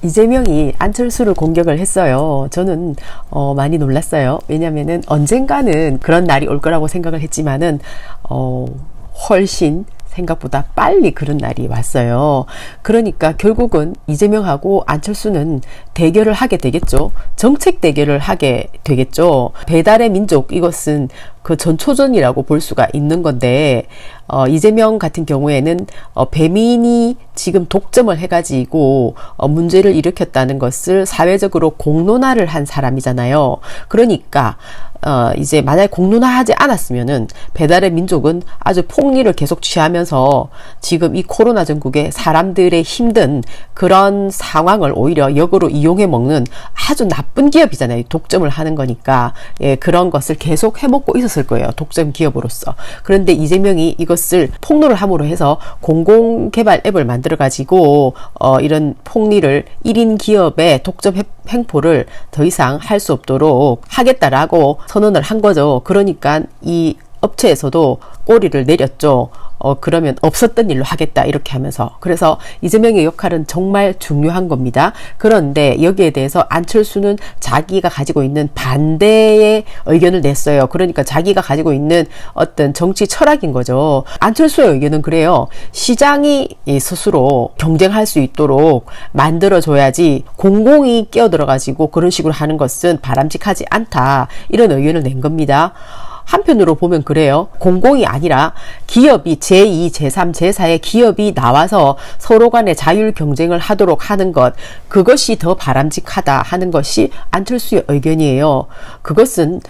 이재명이 안철수를 공격을 했어요. 저는 많이 놀랐어요. 왜냐면은 언젠가는 그런 날이 올 거라고 생각을 했지만은 훨씬 생각보다 빨리 그런 날이 왔어요. 그러니까 결국은 이재명하고 안철수는 대결을 하게 되겠죠. 정책 대결을 하게 되겠죠. 배달의 민족, 이것은 그 전초전이라고 볼 수가 있는 건데, 이재명 같은 경우에는 배민이 지금 독점을 해가지고 문제를 일으켰다는 것을 사회적으로 공론화를 한 사람이잖아요. 그러니까 이제 만약에 공론화하지 않았으면은 배달의 민족은 아주 폭리를 계속 취하면서 지금 이 코로나 전국에 사람들의 힘든 그런 상황을 오히려 역으로 이용해 먹는 아주 나쁜 기업이잖아요. 독점을 하는 거니까. 예, 그런 것을 계속 해먹고 있었을 거예요. 독점 기업으로서. 그런데 이재명이 이것을 폭로를 함으로 해서 공공개발 앱을 만들어 가지고 이런 폭리를 1인 기업의 독점 횡포를 더 이상 할 수 없도록 하겠다라고 선언을 한 거죠. 그러니까 이 업체에서도 꼬리를 내렸죠. 그러면 없었던 일로 하겠다 이렇게 하면서. 그래서 이재명의 역할은 정말 중요한 겁니다. 그런데 여기에 대해서 안철수는 자기가 가지고 있는 반대의 의견을 냈어요. 그러니까 자기가 가지고 있는 어떤 정치 철학인 거죠. 안철수의 의견은 그래요. 시장이 스스로 경쟁할 수 있도록 만들어줘야지 공공이 끼어들어가지고 그런 식으로 하는 것은 바람직하지 않다. 이런 의견을 낸 겁니다. 한편으로 보면 그래요. 공공이 아니라 기업이 제2, 제3, 제4의 기업이 나와서 서로 간에 자율 경쟁을 하도록 하는 것, 그것이 더 바람직하다 하는 것이 안철수의 의견이에요. 그것은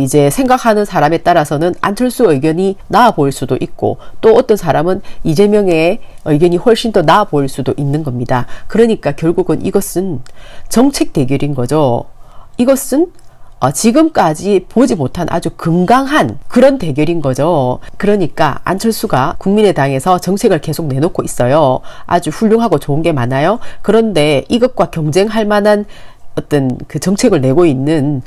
이제 생각하는 사람에 따라서는 안철수 의견이 나아 보일 수도 있고, 또 어떤 사람은 이재명의 의견이 훨씬 더 나아 보일 수도 있는 겁니다. 그러니까 결국은 이것은 정책 대결인 거죠. 이것은 지금까지 보지 못한 아주 금강한 그런 대결인 거죠. 그러니까 안철수가 국민의당에서 정책을 계속 내놓고 있어요. 아주 훌륭하고 좋은 게 많아요. 그런데 이것과 경쟁할 만한 어떤 그 정책을 내고 있는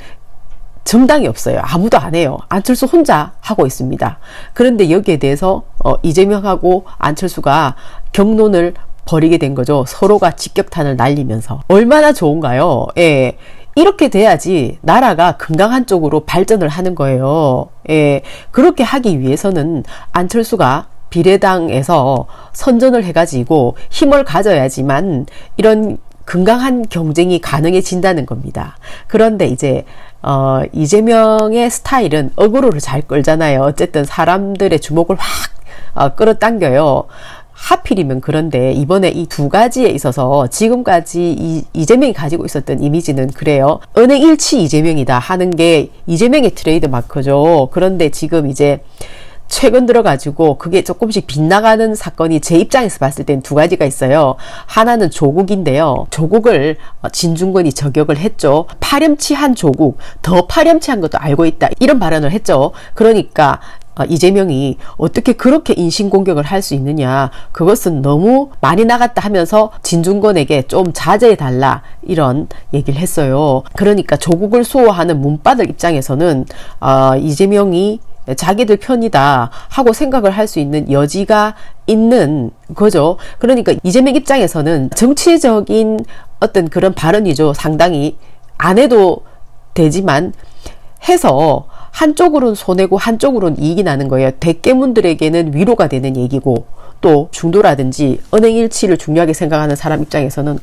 정당이 없어요. 아무도 안 해요. 안철수 혼자 하고 있습니다. 그런데 여기에 대해서 이재명하고 안철수가 경론을 벌이게 된 거죠. 서로가 직격탄을 날리면서. 얼마나 좋은가요? 예. 이렇게 돼야지 나라가 건강한 쪽으로 발전을 하는 거예요. 예, 그렇게 하기 위해서는 안철수가 비례당에서 선전을 해가지고 힘을 가져야지만 이런 건강한 경쟁이 가능해진다는 겁니다. 그런데 이제 이재명의 스타일은 어그로를 잘 끌잖아요. 어쨌든 사람들의 주목을 확 끌어당겨요. 하필이면 그런데 이번에 이 두 가지에 있어서 지금까지 이재명이 가지고 있었던 이미지는 그래요. 은행 일치 이재명이다 하는 게 이재명의 트레이드 마크죠. 그런데 지금 이제 최근 들어가지고 그게 조금씩 빗나가는 사건이 제 입장에서 봤을 땐 두 가지가 있어요. 하나는 조국인데요. 조국을 진중권이 저격을 했죠. 파렴치한 조국, 더 파렴치한 것도 알고 있다. 이런 발언을 했죠. 그러니까 이재명이 어떻게 그렇게 인신공격을 할 수 있느냐, 그것은 너무 많이 나갔다 하면서 진중권에게 좀 자제해달라 이런 얘기를 했어요. 그러니까 조국을 수호하는 문바들 입장에서는 이재명이 자기들 편이다 하고 생각을 할 수 있는 여지가 있는 거죠. 그러니까 이재명 입장에서는 정치적인 어떤 그런 발언이죠. 상당히 안 해도 되지만 해서 한쪽으로는 손해고 한쪽으로는 이익이 나는 거예요. 대깨문들에게는 위로가 되는 얘기고, 또 중도라든지 은행 일치를 중요하게 생각하는 사람 입장에서는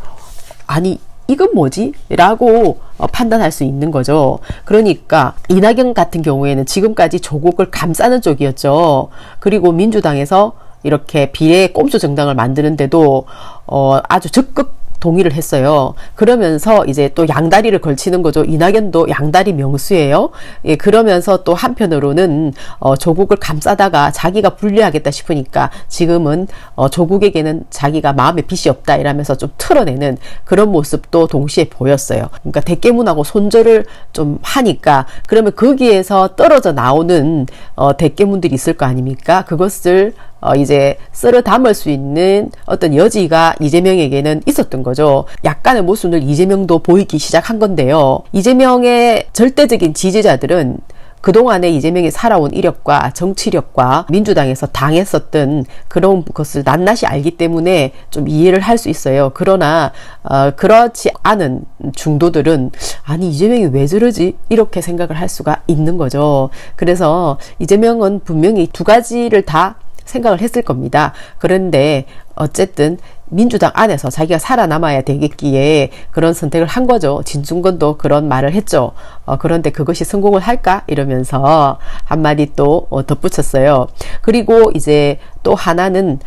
아니 이건 뭐지? 라고 판단할 수 있는 거죠. 그러니까 이낙연 같은 경우에는 지금까지 조국을 감싸는 쪽이었죠. 그리고 민주당에서 이렇게 비례 꼼수 정당을 만드는데도 아주 적극 동의를 했어요. 그러면서 이제 또 양다리를 걸치는 거죠. 이낙연도 양다리 명수예요. 예, 그러면서 또 한편으로는 조국을 감싸다가 자기가 불리하겠다 싶으니까 지금은 조국에게는 자기가 마음에 빚이 없다 이러면서 좀 틀어내는 그런 모습도 동시에 보였어요. 그러니까 대깨문하고 손절을 좀 하니까 그러면 거기에서 떨어져 나오는 대깨문들이 있을 거 아닙니까? 그것을 이제 쓸어 담을 수 있는 어떤 여지가 이재명에게는 있었던 거죠. 약간의 모순을 이재명도 보이기 시작한 건데요. 이재명의 절대적인 지지자들은 그동안에 이재명이 살아온 이력과 정치력과 민주당에서 당했었던 그런 것을 낱낱이 알기 때문에 좀 이해를 할 수 있어요. 그러나 그렇지 않은 중도들은 아니 이재명이 왜 저러지? 이렇게 생각을 할 수가 있는 거죠. 그래서 이재명은 분명히 두 가지를 다 생각을 했을 겁니다. 그런데 어쨌든 민주당 안에서 자기가 살아남아야 되겠기에 그런 선택을 한 거죠. 진중권도 그런 말을 했죠. 그런데 그것이 성공을 할까? 이러면서 한마디 또 덧붙였어요. 그리고 이제 또 하나는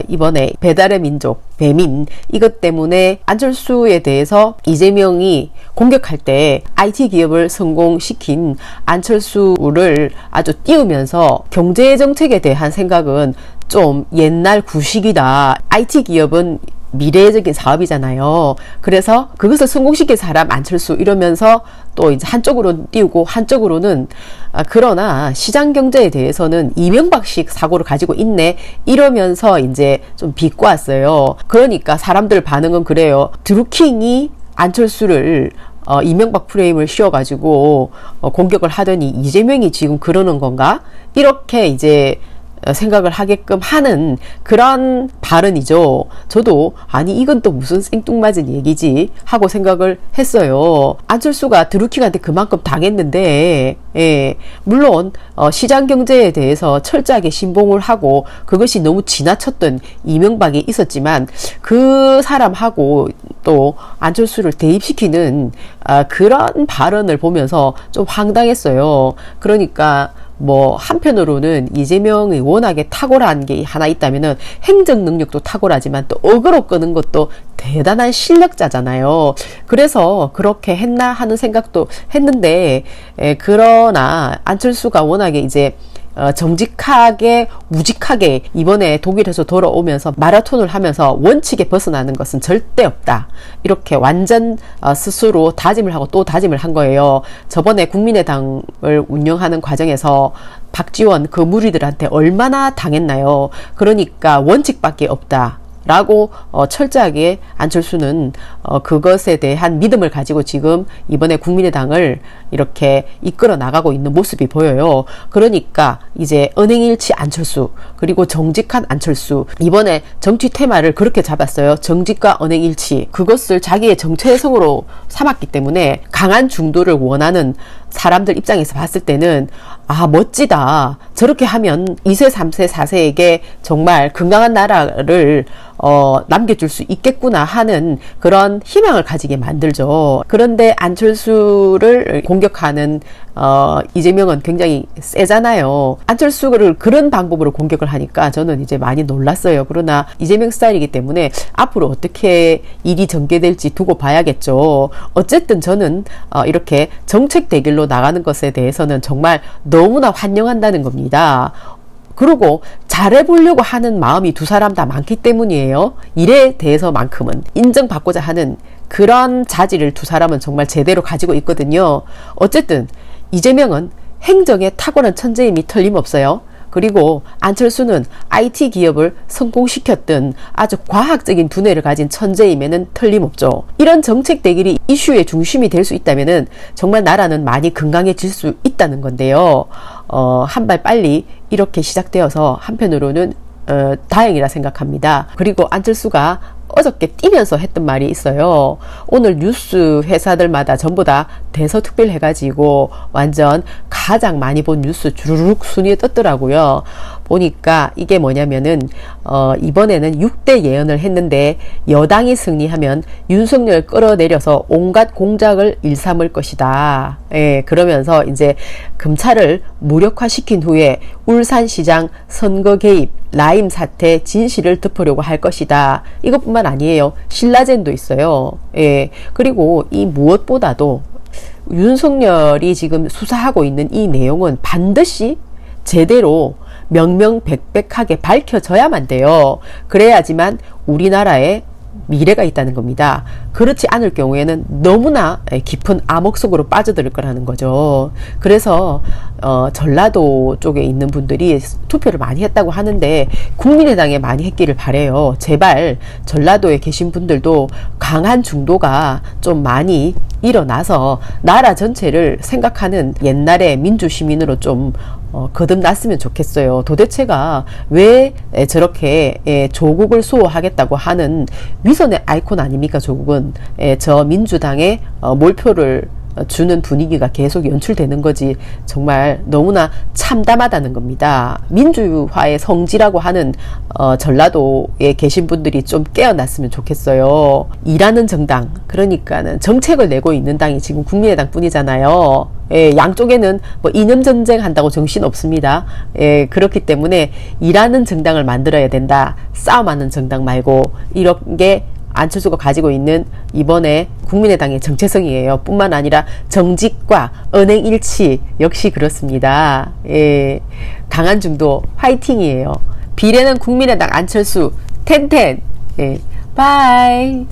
이번에 배달의 민족, 배민 이것 때문에 안철수에 대해서 이재명이 공격할 때 IT 기업을 성공시킨 안철수를 아주 띄우면서 경제 정책에 대한 생각은 좀 옛날 구식이다. IT 기업은 미래적인 사업이잖아요. 그래서 그것을 성공시킨 사람 안철수 이러면서 또 이제 한쪽으로는 띄우고 한쪽으로는 그러나 시장 경제에 대해서는 이명박식 사고를 가지고 있네 이러면서 이제 좀 비꼬았어요. 그러니까 사람들 반응은 그래요. 드루킹이 안철수를 이명박 프레임을 씌워가지고 공격을 하더니 이재명이 지금 그러는 건가? 이렇게 이제 생각을 하게끔 하는 그런 발언이죠. 저도 아니 이건 또 무슨 생뚱맞은 얘기지 하고 생각을 했어요. 안철수가 드루킹한테 그만큼 당했는데 물론 시장 경제에 대해서 철저하게 신봉을 하고 그것이 너무 지나쳤던 이명박이 있었지만 그 사람하고 또 안철수를 대입시키는 그런 발언을 보면서 좀 황당했어요. 그러니까 뭐 한편으로는 이재명이 워낙에 탁월한 게 하나 있다면은 행정 능력도 탁월하지만 또 어그로 끄는 것도 대단한 실력자잖아요. 그래서 그렇게 했나 하는 생각도 했는데 그러나 안철수가 워낙에 이제 정직하게 우직하게 이번에 독일에서 돌아오면서 마라톤을 하면서 원칙에 벗어나는 것은 절대 없다. 이렇게 완전 스스로 다짐을 하고 또 다짐을 한 거예요. 저번에 국민의당을 운영하는 과정에서 박지원 그 무리들한테 얼마나 당했나요? 그러니까 원칙밖에 없다. 라고 철저하게 안철수는 그것에 대한 믿음을 가지고 지금 이번에 국민의당을 이렇게 이끌어 나가고 있는 모습이 보여요. 그러니까 이제 은행일치 안철수 그리고 정직한 안철수 이번에 정치 테마를 그렇게 잡았어요. 정직과 은행일치 그것을 자기의 정체성으로 삼았기 때문에 강한 중도를 원하는 사람들 입장에서 봤을 때는 아 멋지다. 저렇게 하면 2세, 3세, 4세에게 정말 건강한 나라를 남겨줄 수 있겠구나 하는 그런 희망을 가지게 만들죠. 그런데 안철수를 공격하는 이재명은 굉장히 세잖아요. 안철수를 그런 방법으로 공격을 하니까 저는 이제 많이 놀랐어요. 그러나 이재명 스타일이기 때문에 앞으로 어떻게 일이 전개될지 두고 봐야겠죠. 어쨌든 저는 이렇게 정책 대결로 나가는 것에 대해서는 정말 너무나 환영한다는 겁니다. 그리고 잘해보려고 하는 마음이 두 사람 다 많기 때문이에요. 일에 대해서만큼은 인정받고자 하는 그런 자질을 두 사람은 정말 제대로 가지고 있거든요. 어쨌든 이재명은 행정에 탁월한 천재임이 틀림없어요. 그리고 안철수는 IT 기업을 성공시켰던 아주 과학적인 두뇌를 가진 천재임에는 틀림없죠. 이런 정책 대결이 이슈의 중심이 될 수 있다면은 정말 나라는 많이 건강해질 수 있다는 건데요. 한 발 빨리 이렇게 시작되어서 한편으로는 다행이라 생각합니다. 그리고 안철수가 어저께 뛰면서 했던 말이 있어요. 오늘 뉴스 회사들마다 전부 다 대서특필 해가지고 완전 가장 많이 본 뉴스 주르륵 순위에 떴더라고요. 보니까 이게 뭐냐면은 이번에는 6대 예언을 했는데 여당이 승리하면 윤석열 끌어내려서 온갖 공작을 일삼을 것이다. 그러면서 이제 검찰을 무력화시킨 후에 울산시장 선거 개입 라임 사태 진실을 덮으려고 할 것이다. 이것뿐만 아니에요. 신라젠도 있어요. 그리고 이 무엇보다도 윤석열이 지금 수사하고 있는 이 내용은 반드시 제대로 명명백백하게 밝혀져야만 돼요. 그래야지만 우리나라의 미래가 있다는 겁니다. 그렇지 않을 경우에는 너무나 깊은 암흑 속으로 빠져들 거라는 거죠. 그래서 전라도 쪽에 있는 분들이 투표를 많이 했다고 하는데 국민의당에 많이 했기를 바래요. 제발 전라도에 계신 분들도 강한 중도가 좀 많이 일어나서 나라 전체를 생각하는 옛날의 민주시민으로 좀 거듭났으면 좋겠어요. 도대체가 왜 저렇게 조국을 수호하겠다고 하는 위선의 아이콘 아닙니까? 조국은 저 민주당의 몰표를 주는 분위기가 계속 연출되는 거지. 정말 너무나 참담하다는 겁니다. 민주화의 성지라고 하는 전라도에 계신 분들이 좀 깨어났으면 좋겠어요. 일하는 정당, 그러니까는 정책을 내고 있는 당이 지금 국민의당 뿐이잖아요. 양쪽에는 뭐 이념 전쟁 한다고 정신 없습니다. 그렇기 때문에 일하는 정당을 만들어야 된다. 싸움하는 정당 말고, 이런 게 안철수가 가지고 있는 이번에 국민의당의 정체성이에요. 뿐만 아니라 정직과 언행 일치 역시 그렇습니다. 강한 중도 화이팅이에요. 비례는 국민의당 안철수 텐텐. 바이.